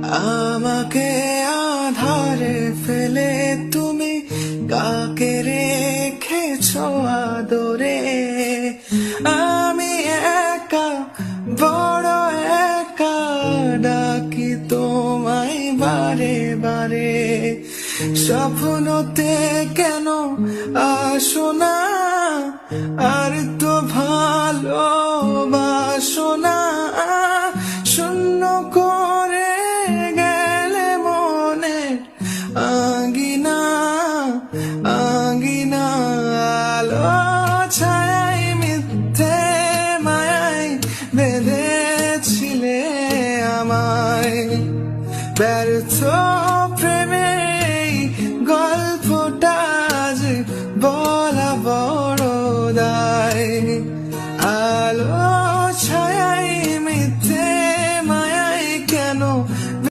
আমাকে আধারে ফেলে তুমি কাকে রেখেছো আদরে। আমি একা, বড় একা, ডাকি তোমায় বারে বারে। স্বপ্নতে কেন আসো না, আর তো ভালোবাসো না। শূন্য করে গেলে মনে আঙ্গিনা আঙ্গিনা। আলো ছায়াই মিথ্যে মায়াই বেঁধেছিলে আমায়। ব্যর্থ